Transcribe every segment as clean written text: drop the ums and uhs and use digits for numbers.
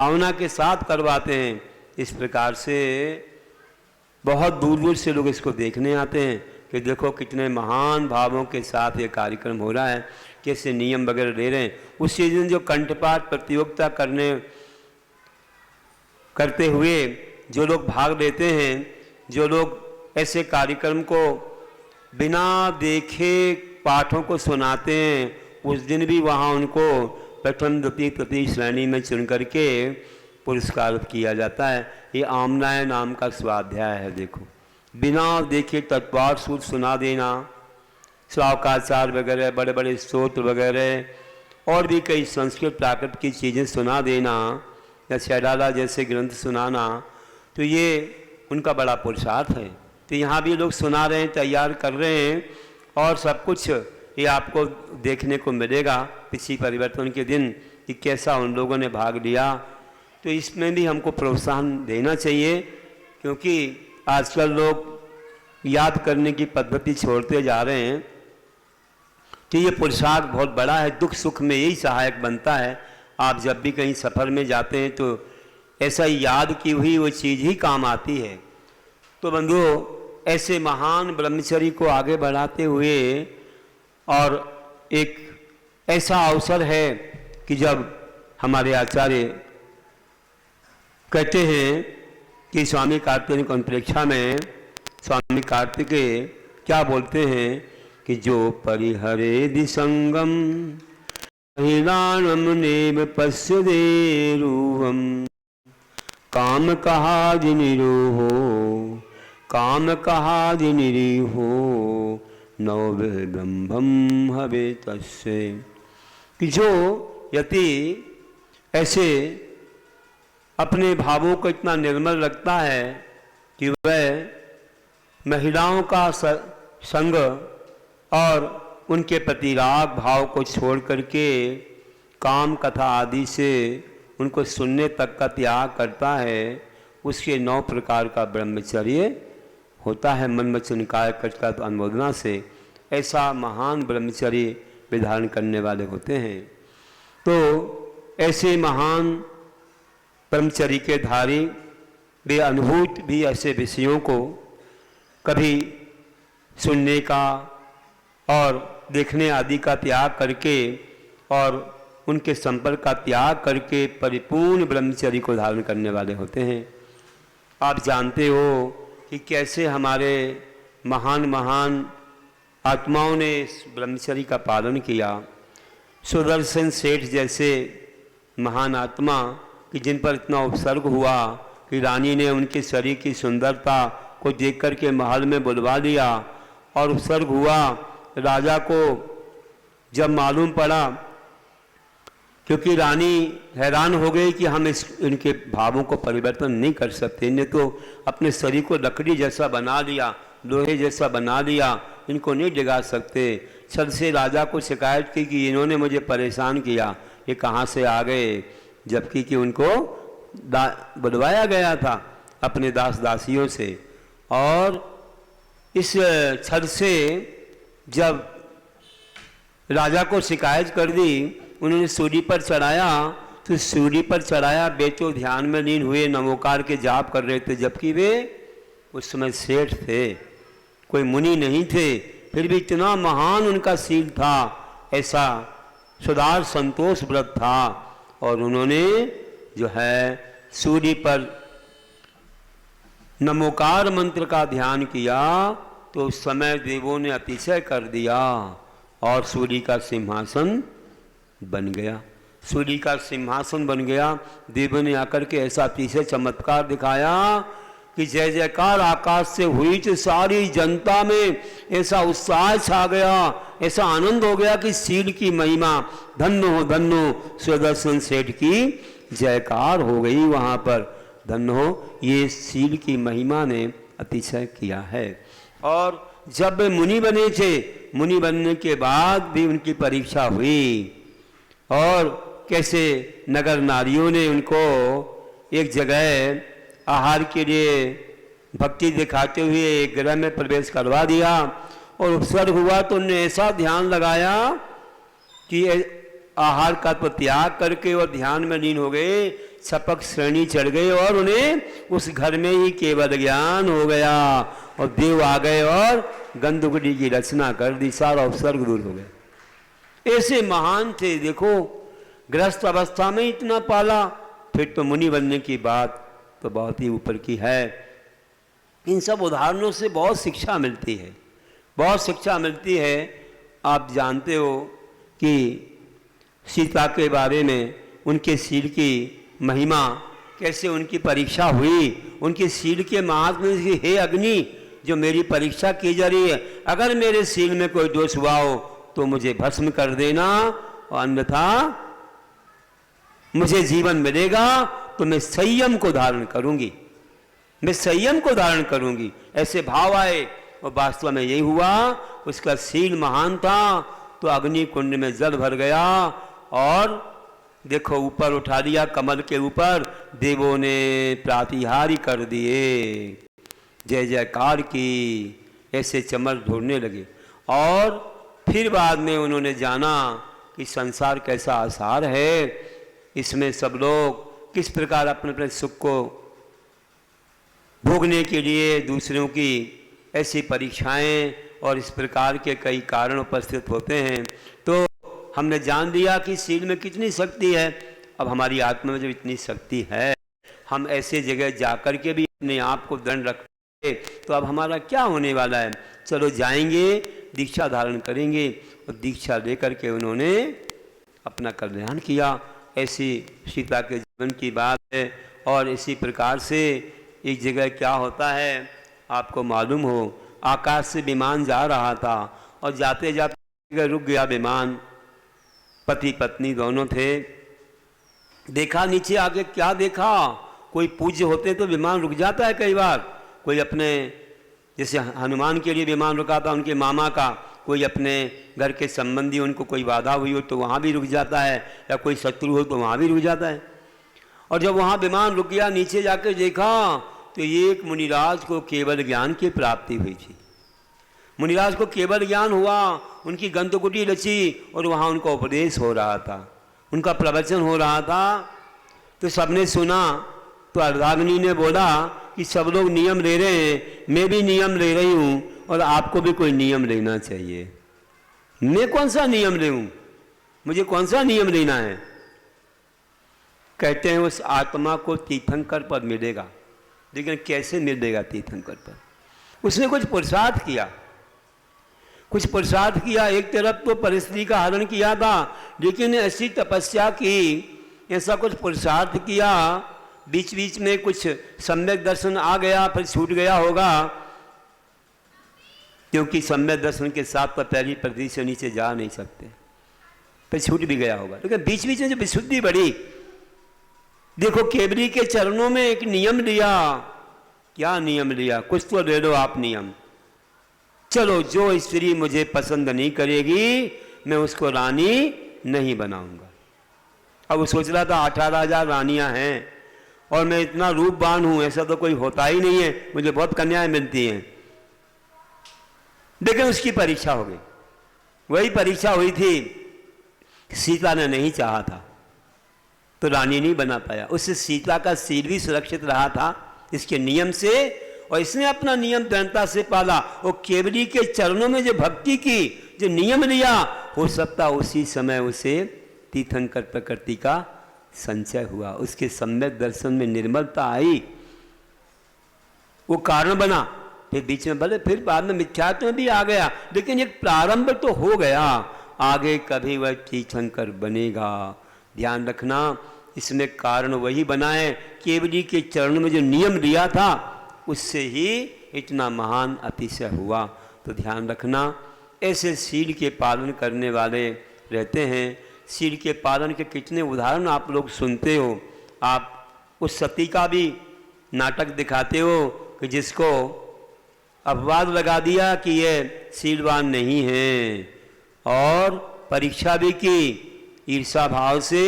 भावना के साथ करवाते हैं। इस प्रकार से बहुत दूर दूर से लोग इसको देखने आते हैं कि देखो कितने महान भावों के साथ ये कार्यक्रम हो रहा है, कैसे नियम वगैरह ले रहे हैं। उसी दिन जो कंठपाठ प्रतियोगिता करते हुए जो लोग भाग लेते हैं, जो लोग ऐसे कार्यक्रम को बिना देखे पाठों को सुनाते हैं, उस दिन भी वहाँ उनको प्रथम द्वितीय तृतीय श्रेणी में चुन करके पुरस्कार किया जाता है। ये आमनाय नाम का स्वाध्याय है। देखो, बिना देखे तत्वार्थ सूत्र सुना देना, श्रावकाचार वगैरह, बड़े बड़े स्तोत्र वगैरह और भी कई संस्कृत प्राकृत की चीज़ें सुना देना या शैलाला जैसे ग्रंथ सुनाना, तो ये उनका बड़ा पुरुषार्थ है। तो यहाँ भी लोग सुना रहे हैं, तैयार कर रहे हैं और सब कुछ ये आपको देखने को मिलेगा पिछली परिवर्तन के दिन कि कैसा उन लोगों ने भाग लिया। तो इसमें भी हमको प्रोत्साहन देना चाहिए, क्योंकि आजकल लोग याद करने की पद्धति छोड़ते जा रहे हैं। तो ये पुरुषार्थ बहुत बड़ा है, दुख सुख में यही सहायक बनता है। आप जब भी कहीं सफ़र में जाते हैं तो ऐसा याद की हुई वो चीज़ ही काम आती है। तो बंधुओं, ऐसे महान ब्रह्मचर्य को आगे बढ़ाते हुए और एक ऐसा अवसर है कि जब हमारे आचार्य कहते हैं कि स्वामी कार्तिक अंतरिक्षा में स्वामी कार्तिकेय क्या बोलते हैं कि जो परिहरे दिसंगम हिलानम नेम पश्यदे रूहम काम कहा जिनिरोहो काम कहा जिनिरिहो नव ब्रह्मम हवे तस्य। कि जो यति ऐसे अपने भावों को इतना निर्मल रखता है कि वह महिलाओं का संग और उनके प्रति राग भाव को छोड़ करके काम कथा आदि से उनको सुनने तक का त्याग करता है, उसके 9 प्रकार का ब्रह्मचर्य होता है मन वचन काया कर्म का अनुमोदना से। ऐसा महान ब्रह्मचर्य विधान करने वाले होते हैं। तो ऐसे महान ब्रह्मचर्य के धारी वे अनुभूत भी ऐसे विषयों को कभी सुनने का और देखने आदि का त्याग करके और उनके संपर्क का त्याग करके परिपूर्ण ब्रह्मचर्य को धारण करने वाले होते हैं। आप जानते हो कि कैसे हमारे महान महान आत्माओं ने इस ब्रह्मचर्य का पालन किया। सुदर्शन सेठ जैसे महान आत्मा कि जिन पर इतना उपसर्ग हुआ कि रानी ने उनके शरीर की सुंदरता को देख कर के महल में बुलवा लिया, और उपसर्ग हुआ। राजा को जब मालूम पड़ा, क्योंकि रानी हैरान हो गई कि हम इनके भावों को परिवर्तन नहीं कर सकते, इन्हें तो अपने शरीर को लकड़ी जैसा बना लिया, लोहे जैसा बना लिया, इनको नहीं जगा सकते। छल से राजा को शिकायत की कि इन्होंने मुझे परेशान किया, ये कहाँ से आ गए, जबकि कि उनको बुलवाया गया था अपने दास दासियों से। और इस छल से जब राजा को शिकायत कर दी, उन्होंने सूली पर चढ़ाया, तो सूली पर चढ़ाया बेटो ध्यान में लीन हुए नमोकार के जाप कर रहे थे, जबकि वे उस समय सेठ थे, कोई मुनि नहीं थे, फिर भी इतना महान उनका शील था, ऐसा सुधार संतोष व्रत था। और उन्होंने जो है सूर्य पर नमोकार मंत्र का ध्यान किया, तो उस समय देवों ने अतिशय कर दिया और सूर्य का सिंहासन बन गया। सूर्य का सिंहासन बन गया। देवों ने आकर के ऐसा अतिशय चमत्कार दिखाया कि जय जयकार आकाश से हुई, तो सारी जनता में ऐसा उत्साह छा गया, ऐसा आनंद हो गया कि शील की महिमा, धन्य हो सुदर्शन सेठ की जयकार हो गई वहाँ पर। धन्य हो, ये शील की महिमा ने अतिशय किया है। और जब वे मुनि बने थे, मुनि बनने के बाद भी उनकी परीक्षा हुई, और कैसे नगर नारियों ने उनको एक जगह आहार के लिए भक्ति दिखाते हुए एक गृह में प्रवेश करवा दिया, और उपसर्ग हुआ तो उन्होंने ऐसा ध्यान लगाया कि आहार का तो त्याग करके और ध्यान में लीन हो गए छपक श्रेणी चढ़ गए और उन्हें उस घर में ही केवल ज्ञान हो गया और देव आ गए और गंधकुटी की रचना कर दी, सारा उपसर्ग दूर हो गया। ऐसे महान थे। देखो गृहस्थ अवस्था में इतना पाला, फिर तो मुनि बनने की बात तो बहुत ही ऊपर की है। इन सब उदाहरणों से बहुत शिक्षा मिलती है, बहुत शिक्षा मिलती है। आप जानते हो कि सीता के बारे में, उनके शील की महिमा, कैसे उनकी परीक्षा हुई, उनके शील के महात्म्य की, हे अग्नि जो मेरी परीक्षा की जा रही है, अगर मेरे शील में कोई दोष हुआ हो तो मुझे भस्म कर देना, और अन्यथा मुझे जीवन मिलेगा तो मैं संयम को धारण करूंगी, मैं संयम को धारण करूंगी। ऐसे भाव आए और वास्तव में यही हुआ। उसका शील महान था तो अग्नि कुंड में जल भर गया और देखो ऊपर उठा लिया कमल के ऊपर, देवों ने प्रातिहारी कर दिए, जय जयकार की, ऐसे चमक ढूंढने लगे। और फिर बाद में उन्होंने जाना कि संसार कैसा आसार है, इसमें सब लोग किस प्रकार अपने अपने सुख को भोगने के लिए दूसरों की ऐसी परीक्षाएं और इस प्रकार के कई कारण उपस्थित होते हैं। तो हमने जान लिया कि शील में कितनी शक्ति है। अब हमारी आत्मा में जब इतनी शक्ति है, हम ऐसे जगह जाकर के भी अपने आप को दंड रखते, तो अब हमारा क्या होने वाला है। चलो जाएंगे, दीक्षा धारण करेंगे, और दीक्षा लेकर के उन्होंने अपना कल्याण किया। ऐसी सीता के जीवन की बात है। और इसी प्रकार से एक जगह क्या होता है आपको मालूम हो, आकाश से विमान जा रहा था और जाते जाते रुक गया विमान। पति पत्नी दोनों थे। देखा नीचे आके, क्या देखा, कोई पूज्य होते तो विमान रुक जाता है कई बार। कोई अपने, जैसे हनुमान के लिए विमान रुका था उनके मामा का, कोई अपने घर के संबंधी, उनको कोई बाधा हुई हो तो वहाँ भी रुक जाता है, या कोई शत्रु हो तो वहाँ भी रुक जाता है। और जब वहाँ विमान रुक गया, नीचे जाकर देखा तो एक मुनिराज को केवल ज्ञान की प्राप्ति हुई थी। मुनिराज को केवल ज्ञान हुआ, उनकी गंधकुटी रची और वहाँ उनका उपदेश हो रहा था, उनका प्रवचन हो रहा था। तो सबने सुना। तो अर्धांगिनी ने बोला कि सब लोग नियम ले रहे हैं, मैं भी नियम ले रही हूँ और आपको भी कोई नियम लेना चाहिए। मैं कौन सा नियम ले लूँ, मुझे कौन सा नियम लेना है। कहते हैं उस आत्मा को तीर्थंकर पद मिलेगा, लेकिन कैसे मिलेगा तीर्थंकर पद। उसने कुछ पुरुषार्थ किया, कुछ पुरुषार्थ किया। एक तरफ तो परिस्थिति का हरण किया था, लेकिन ऐसी तपस्या की, ऐसा कुछ पुरुषार्थ किया, बीच बीच में कुछ सम्यक दर्शन आ गया, फिर छूट गया होगा, क्योंकि सम्यक दर्शन के साथ तो पहली प्रति से नीचे जा नहीं सकते, फिर छूट भी गया होगा। लेकिन बीच बीच में जो विशुद्धि बढ़ी, देखो केवरी के चरणों में एक नियम लिया। क्या नियम लिया, कुछ तो ले लो आप नियम। चलो जो स्त्री मुझे पसंद नहीं करेगी मैं उसको रानी नहीं बनाऊंगा। अब वो सोच रहा था 18,000 रानियां हैं और मैं इतना रूपवान हूं, ऐसा तो कोई होता ही नहीं है, मुझे बहुत कन्याएं मिलती हैं। लेकिन उसकी परीक्षा हो गई, वही परीक्षा हुई थी। सीता ने नहीं चाहा था तो रानी नहीं बना पाया। उससे सीता का शील भी सुरक्षित रहा था इसके नियम से, और इसने अपना नियम दृढ़ता से पाला। वो केवली के चरणों में जो भक्ति की, जो नियम लिया, हो सकता उसी समय उसे तीर्थंकर प्रकृति का संचय हुआ, उसके सम्यक दर्शन में निर्मलता आई, वो कारण बना। फिर बीच में भले फिर बाद में मिथ्यात्व में भी आ गया, लेकिन एक प्रारंभ तो हो गया। आगे कभी वह तीर्थंकर बनेगा, ध्यान रखना। इसमें कारण वही बना है, केवली के चरणों में जो नियम लिया था उससे ही इतना महान अतिशय हुआ। तो ध्यान रखना, ऐसे शील के पालन करने वाले रहते हैं। शील के पालन के कितने उदाहरण आप लोग सुनते हो। आप उस सती का भी नाटक दिखाते हो कि जिसको अपवाद लगा दिया कि ये शीलवान नहीं है, और परीक्षा भी की, ईर्षा भाव से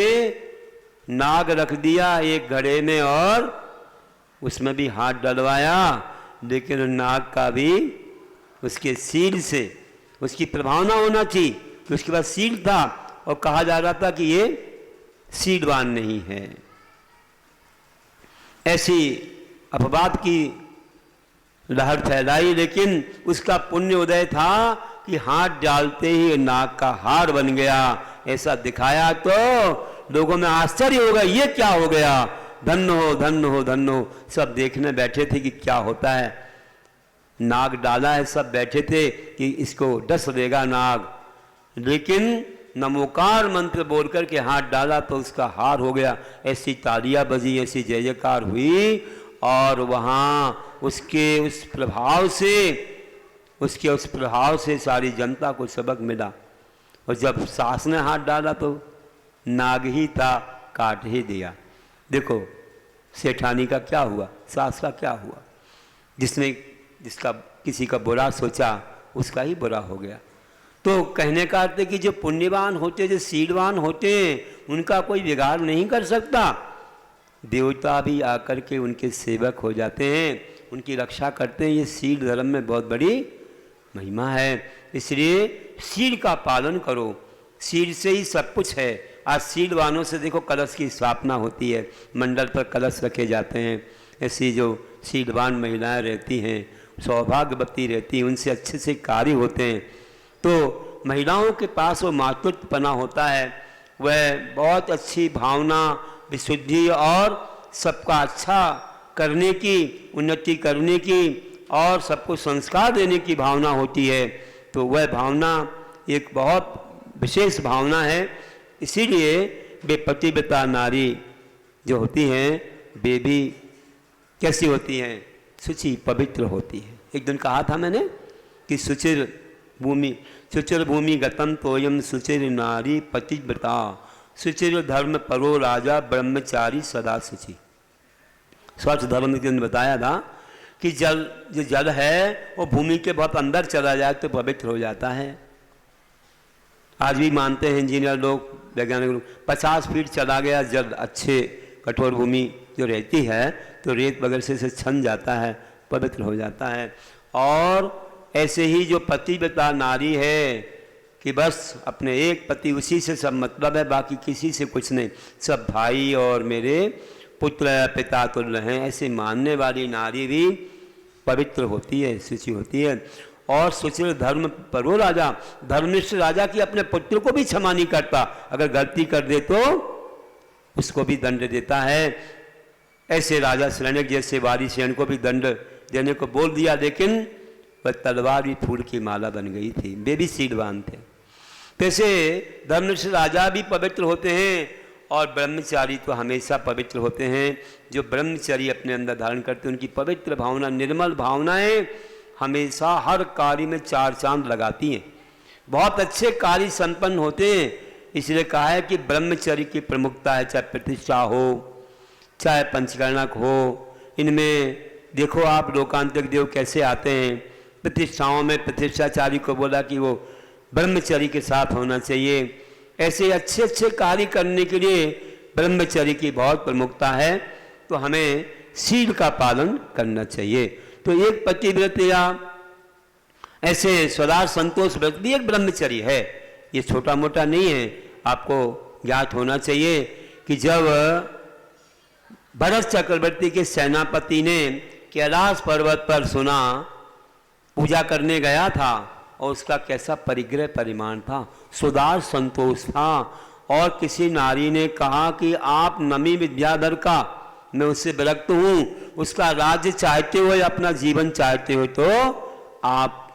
नाग रख दिया एक घड़े में और उसमें भी हाथ डलवाया, लेकिन नाग का भी उसके शील से उसकी प्रभावना होना चाहिए कि उसके पास शील था, और कहा जा रहा था कि ये शीलवान नहीं है। ऐसी अपवाद की लहर फैलाई, लेकिन उसका पुण्य उदय था कि हाथ डालते ही नाग का हार बन गया। ऐसा दिखाया तो लोगों में आश्चर्य हो गया, ये क्या हो गया, धन्य हो धन्य हो धन्य हो। सब देखने बैठे थे कि क्या होता है, नाग डाला है, सब बैठे थे कि इसको डस देगा नाग, लेकिन नमोकार मंत्र बोल करके हाथ डाला तो उसका हार हो गया। ऐसी तालियां बजी, ऐसी जय जयकार हुई, और वहाँ उसके उस प्रभाव से सारी जनता को सबक मिला। और जब सास ने हाथ डाला तो नाग ही था, काट ही दिया। देखो सेठानी का क्या हुआ, सास का क्या हुआ, जिसका किसी का बुरा सोचा उसका ही बुरा हो गया। तो कहने का अर्थ है कि जो पुण्यवान होते, जो शीलवान होते हैं, उनका कोई बिगाड़ नहीं कर सकता। देवता भी आकर के उनके सेवक हो जाते हैं, उनकी रक्षा करते हैं। ये शील धर्म में बहुत बड़ी महिमा है। इसलिए शील का पालन करो, शील से ही सब कुछ है। आज शीलवानों से देखो कलश की स्थापना होती है, मंडल पर कलश रखे जाते हैं। ऐसी जो शीलवान महिलाएं रहती हैं, सौभाग्यवती रहती हैं, उनसे अच्छे से कार्य होते हैं। तो महिलाओं के पास वो मातृत्वपना होता है, वह बहुत अच्छी भावना, विशुद्धि और सबका अच्छा करने की, उन्नति करने की और सबको संस्कार देने की भावना होती है। तो वह भावना एक बहुत विशेष भावना है। इसीलिए वे पतिव्रता नारी जो होती हैं, वे भी कैसी होती हैं, शुचि पवित्र होती है। एक दिन कहा था मैंने कि शुचिर भूमि गतम तोयम शुचिर नारी पतिव्रता, शुचिर धर्म परो राजा ब्रह्मचारी सदा शुचि। स्वच्छ धर्म के दिन बताया था कि जो जल है वो भूमि के बहुत अंदर चला जाए तो पवित्र हो जाता है। आज भी मानते हैं इंजीनियर लोग, वैज्ञानिक लोग, 50 फीट चला गया जल, अच्छे कठोर भूमि जो रहती है तो रेत वगैरह से छन जाता है, पवित्र हो जाता है। और ऐसे ही जो पतिव्रता नारी है कि बस अपने एक पति, उसी से सब मतलब है, बाकी किसी से कुछ नहीं, सब भाई और मेरे पुत्र पिता तुल्य हैं, ऐसे मानने वाली नारी भी पवित्र होती है, शुचि होती है। और सुचिर धर्म परो राजा, धर्मनिष्ठ राजा की अपने पुत्र को भी क्षमा नहीं करता, अगर गलती कर दे तो उसको भी दंड देता है। ऐसे राजा शरण्यक जैसे वारिसेन को भी दंड देने को बोल दिया, लेकिन वह तलवार भी फूल की माला बन गई थी, वे भी शीलवान थे। कैसे धर्मनिष्ठ राजा भी पवित्र होते हैं और ब्रह्मचारी तो हमेशा पवित्र होते हैं। जो ब्रह्मचारी अपने अंदर धारण करते हैं, उनकी पवित्र भावना, निर्मल भावनाएं हमेशा हर कार्य में 4 चांद लगाती हैं, बहुत अच्छे कार्य संपन्न होते हैं। इसलिए कहा है कि ब्रह्मचर्य की प्रमुखता है, चाहे प्रतिष्ठा हो, चाहे पंचकर्णक हो। इनमें देखो आप लोकांतिक देव कैसे आते हैं, प्रतिष्ठाओं में प्रतिष्ठाचारी को बोला कि वो ब्रह्मचर्य के साथ होना चाहिए। ऐसे अच्छे अच्छे कार्य करने के लिए ब्रह्मचर्य की बहुत प्रमुखता है, तो हमें शील का पालन करना चाहिए। तो एक पतिव्रत या ऐसे स्वदार संतोष व्रत भी एक ब्रह्मचर्य है, ये छोटा मोटा नहीं है। आपको ज्ञात होना चाहिए कि जब भरत चक्रवर्ती के सेनापति ने कैलाश पर्वत पर सुना, पूजा करने गया था और उसका कैसा परिग्रह परिमाण था, सुदार संतोष था। और किसी नारी ने कहा कि आप नमी विद्याधर का, मैं उससे विरक्त हूँ, उसका राज्य चाहते हो या अपना जीवन चाहते हो तो आप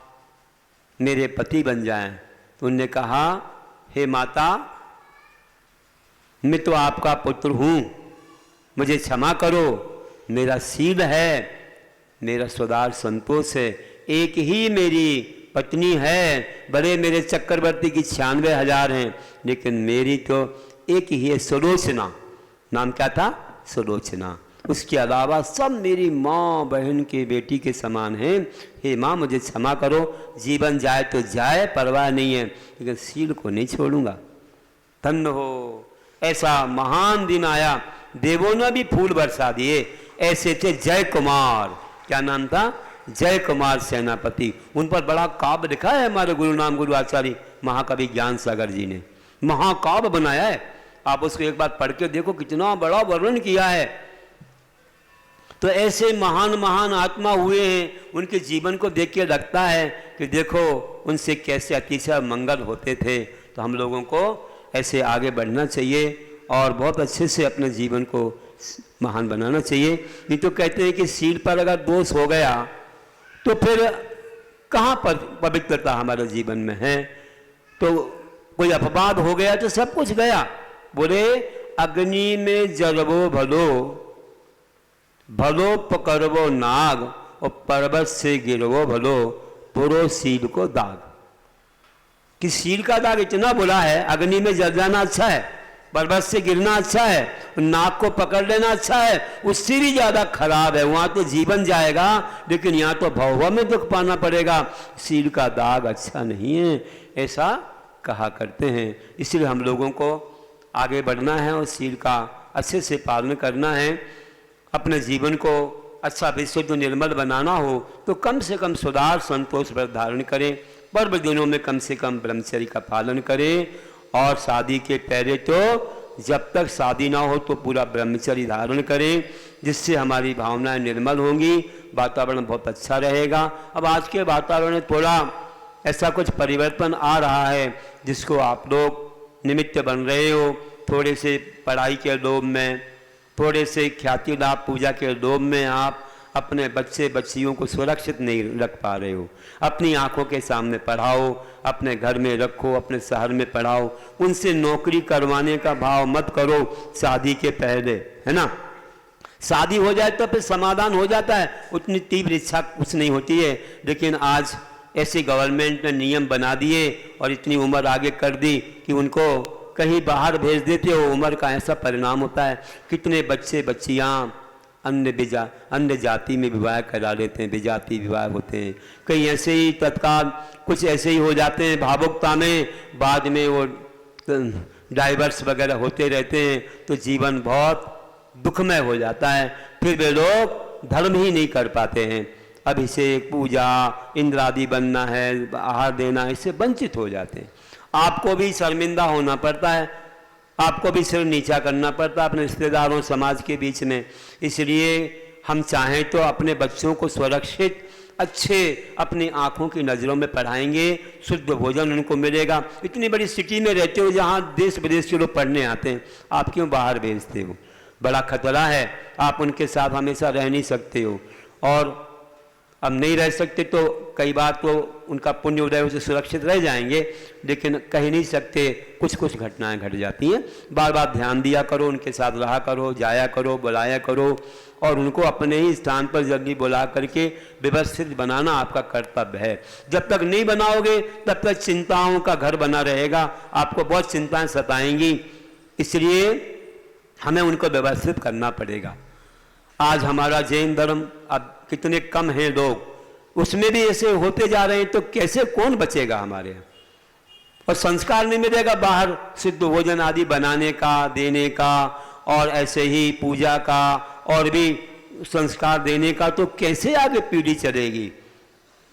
मेरे पति बन जाएं। तो उन्होंने कहा, हे माता, मैं तो आपका पुत्र हूँ, मुझे क्षमा करो, मेरा शील है, मेरा सुदार संतोष है, एक ही मेरी पत्नी है, बड़े मेरे चक्रवर्ती की 96,000 हैं, लेकिन मेरी तो एक ही है, सुलोचना। नाम क्या था? सुलोचना। उसके अलावा सब मेरी माँ बहन के बेटी के समान हैं। हे माँ, मुझे क्षमा करो, जीवन जाए तो जाए, परवाह नहीं है, लेकिन शील को नहीं छोड़ूंगा। धन्य हो, ऐसा महान दिन आया, देवों ने भी फूल बरसा दिए। ऐसे थे जय कुमार, क्या नाम था? जय कुमार सेनापति। उन पर बड़ा काव्य लिखा है हमारे गुरु नाम गुरु आचार्य महाकवि ज्ञान सागर जी ने, महाकाव्य बनाया है। आप उसको एक बार पढ़ के देखो, कितना बड़ा वर्णन किया है। तो ऐसे महान महान आत्मा हुए हैं, उनके जीवन को देख के लगता है कि देखो उनसे कैसे अतिशय मंगल होते थे। तो हम लोगों को ऐसे आगे बढ़ना चाहिए और बहुत अच्छे से अपने जीवन को महान बनाना चाहिए। नहीं तो कहते हैं कि शील पर अगर दोष हो गया तो फिर कहाँ पर पवित्रता हमारे जीवन में है। तो कोई अपवाद हो गया तो सब कुछ गया। बोले अग्नि में जलवो भलो, भलो पकड़वो नाग, और पर्वत से गिरवो भलो, पुरो शील को दाग। कि शील का दाग इतना बुरा है, अग्नि में जल जाना अच्छा है, पर्वत से गिरना अच्छा है, नाक को पकड़ लेना अच्छा है, उससे भी ज्यादा खराब है। वहां तो जीवन जाएगा लेकिन यहाँ तो भव में दुख पाना पड़ेगा। शील का दाग अच्छा नहीं है, ऐसा कहा करते हैं। इसलिए हम लोगों को आगे बढ़ना है और शील का अच्छे से पालन करना है। अपने जीवन को अच्छा विशुद्ध निर्मल बनाना हो तो कम से कम सुधार संतोष व्रत धारण करें। पर्व दिनों में कम से कम ब्रह्मचर्य का पालन करें। और शादी के पहले तो जब तक शादी ना हो तो पूरा ब्रह्मचर्य धारण करें, जिससे हमारी भावनाएं निर्मल होंगी, वातावरण बहुत अच्छा रहेगा। अब आज के वातावरण में थोड़ा ऐसा कुछ परिवर्तन आ रहा है जिसको आप लोग निमित्त बन रहे हो। थोड़े से पढ़ाई के लोभ में, थोड़े से ख्याति लाभ पूजा के लोभ में आप अपने बच्चे बच्चियों को सुरक्षित नहीं रख पा रहे हो। अपनी आंखों के सामने पढ़ाओ, अपने घर में रखो, अपने शहर में पढ़ाओ। उनसे नौकरी करवाने का भाव मत करो शादी के पहले, है ना। शादी हो जाए तो फिर समाधान हो जाता है, उतनी तीव्र इच्छा कुछ नहीं होती है। लेकिन आज ऐसे गवर्नमेंट ने नियम बना दिए और इतनी उम्र आगे कर दी कि उनको कहीं बाहर भेज देते हो। उम्र का ऐसा परिणाम होता है, कितने बच्चे बच्चियाँ अन्य जाति में विवाह करा लेते हैं, विजाति विवाह होते हैं। कहीं ऐसे ही तत्काल कुछ ऐसे ही हो जाते हैं भावुकता में, बाद में वो डाइवर्स वगैरह होते रहते हैं, तो जीवन बहुत दुखमय हो जाता है। फिर वे लोग धर्म ही नहीं कर पाते हैं। अभिषेक पूजा इंद्रादि बनना है, आहार देना, इससे वंचित हो जाते हैं। आपको भी शर्मिंदा होना पड़ता है, आपको भी सिर नीचा करना पड़ता है अपने रिश्तेदारों समाज के बीच में। इसलिए हम चाहें तो अपने बच्चों को सुरक्षित अच्छे अपनी आंखों की नज़रों में पढ़ाएंगे, शुद्ध भोजन उनको मिलेगा। इतनी बड़ी सिटी में रहते हो जहाँ देश विदेश के लोग पढ़ने आते हैं, आप क्यों बाहर भेजते हो? बड़ा खतरा है, आप उनके साथ हमेशा रह नहीं सकते हो। और अब नहीं रह सकते तो कई बार तो उनका पुण्य उदय से सुरक्षित रह जाएंगे, लेकिन कह नहीं सकते, कुछ कुछ घटनाएं घट जाती हैं। बार बार ध्यान दिया करो, उनके साथ रहा करो, जाया करो, बुलाया करो, और उनको अपने ही स्थान पर जल्दी बुला करके व्यवस्थित बनाना आपका कर्तव्य है। जब तक नहीं बनाओगे तब तक चिंताओं का घर बना रहेगा, आपको बहुत चिंताएं सताएंगी। इसलिए हमें उनको व्यवस्थित करना पड़ेगा। आज हमारा जैन धर्म अब कितने कम हैं लोग, उसमें भी ऐसे होते जा रहे हैं, तो कैसे कौन बचेगा हमारे यहाँ? और संस्कार नहीं मिलेगा बाहर सिद्ध भोजन आदि बनाने का, देने का, और ऐसे ही पूजा का और भी संस्कार देने का, तो कैसे आगे पीढ़ी चलेगी?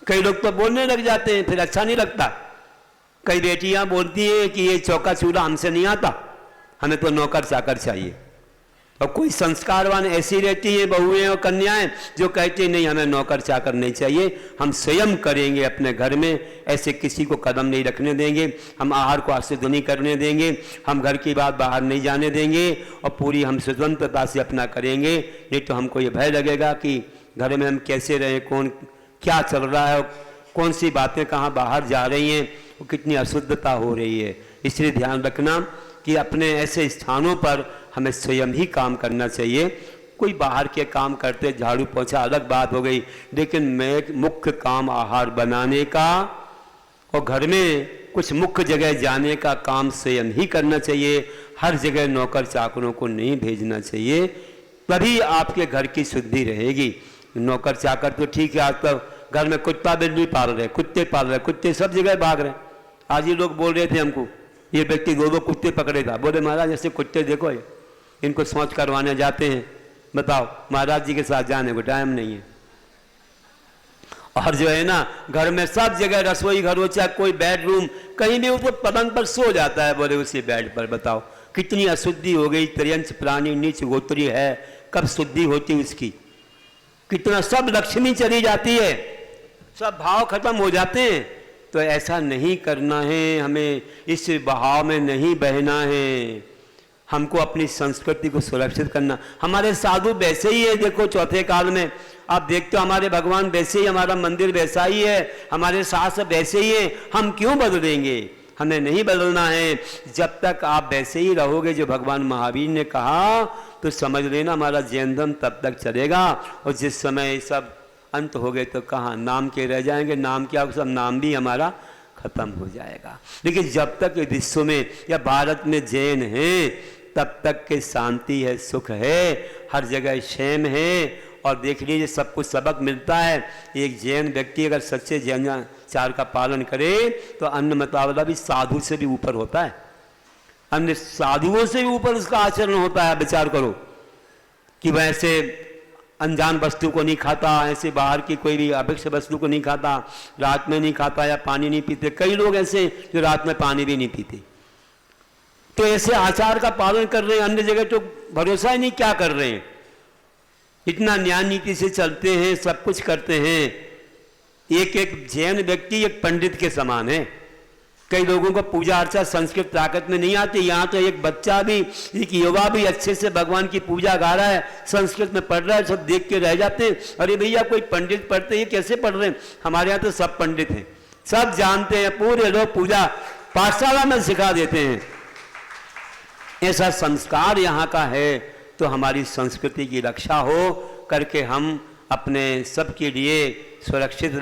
कई लोग तो बोलने लग जाते हैं, फिर अच्छा नहीं लगता। कई बेटियां बोलती हैं कि ये चौका चूल्हा हमसे नहीं आता, हमें तो नौकर चाकर चाहिए। और कोई संस्कारवान ऐसी रहती है बहुएं और कन्याएं जो कहती नहीं, हमें नौकर चाकर नहीं चाहिए, हम स्वयं करेंगे अपने घर में, ऐसे किसी को कदम नहीं रखने देंगे, हम आहार को अशुद्ध नहीं करने देंगे, हम घर की बात बाहर नहीं जाने देंगे, और पूरी हम स्वतंत्रता से अपना करेंगे। नहीं तो हमको ये भय लगेगा कि घर में हम कैसे रहें, कौन क्या चल रहा है, कौन सी बातें कहाँ बाहर जा रही हैं, वो कितनी अशुद्धता हो रही है। इसलिए ध्यान रखना कि अपने ऐसे स्थानों पर हमें स्वयं ही काम करना चाहिए। कोई बाहर के काम करते, झाड़ू पोछा अलग बात हो गई, लेकिन मैं मुख्य काम आहार बनाने का और घर में कुछ मुख्य जगह जाने का काम स्वयं ही करना चाहिए। हर जगह नौकर चाकरों को नहीं भेजना चाहिए, तभी आपके घर की शुद्धि रहेगी। नौकर चाकर तो ठीक है, आज तो घर में कुत्ता बिल्ली पाल रहे, कुत्ते पाल रहे, कुत्ते सब जगह भाग रहे। आज ही लोग बोल रहे थे हमको, ये व्यक्ति दो कुत्ते पकड़े था, बोले महाराज ऐसे कुत्ते देखो इनको शौच करवाने जाते हैं, बताओ महाराज जी के साथ जाने को टाइम नहीं है। और जो है ना, घर में सब जगह रसोई घर हो चाहे कोई बेडरूम, कहीं भी उसको पलंग पर सो जाता है, बोले उसी बेड पर। बताओ कितनी अशुद्धि हो गई। त्रियंश प्राणी नीच गोत्री है, कब शुद्धि होती उसकी? कितना सब लक्ष्मी चली जाती है, सब भाव खत्म हो जाते हैं। तो ऐसा नहीं करना है, हमें इस बहाव में नहीं बहना है, हमको अपनी संस्कृति को सुरक्षित करना। हमारे साधु वैसे ही है, देखो चौथे काल में आप देखते हो हमारे भगवान वैसे ही, हमारा मंदिर वैसा ही है, हमारे शास्त्र वैसे ही है, हम क्यों बदलेंगे? हमें नहीं बदलना है। जब तक आप वैसे ही रहोगे जो भगवान महावीर ने कहा, तो समझ लेना हमारा जैन धर्म तब तक चलेगा। और जिस समय सब अंत हो गए तो कहाँ नाम के रह जाएंगे, नाम क्या, सब नाम भी हमारा खत्म हो जाएगा। लेकिन जब तक विश्व में या भारत में जैन हैं तब तक के शांति है, सुख है, हर जगह क्षेम है। और देख लीजिए सब कुछ सबक मिलता है। एक जैन व्यक्ति अगर सच्चे जैनाचार का पालन करे तो अन्य मतवाला भी साधु से भी ऊपर होता है, अन्य साधुओं से भी ऊपर उसका आचरण होता है। विचार करो कि वैसे अनजान वस्तु को नहीं खाता, ऐसे बाहर की कोई भी अभिक्ष वस्तु को नहीं खाता, रात में नहीं खाता या पानी नहीं पीते। कई लोग ऐसे जो रात में पानी भी नहीं पीते, तो ऐसे आचार का पालन कर रहे हैं। अन्य जगह तो भरोसा ही नहीं क्या कर रहे हैं, इतना न्याय नीति से चलते हैं, सब कुछ करते हैं। एक एक जैन व्यक्ति एक पंडित के समान है। कई लोगों को पूजा अर्चा संस्कृत ताकत में नहीं आती, यहाँ तो एक बच्चा भी, एक युवा भी अच्छे से भगवान की पूजा गा रहा है, संस्कृत में पढ़ रहा है, सब देख के रह जाते हैं, अरे भैया कोई पंडित पढ़ते हैं, कैसे पढ़ रहे हैं? हमारे यहाँ तो सब पंडित हैं, सब जानते हैं, पूरे लोग पूजा पाठशाला में सिखा देते हैं। ऐसा संस्कार यहाँ का है, तो हमारी संस्कृति की रक्षा हो करके हम अपने सबके लिए सुरक्षित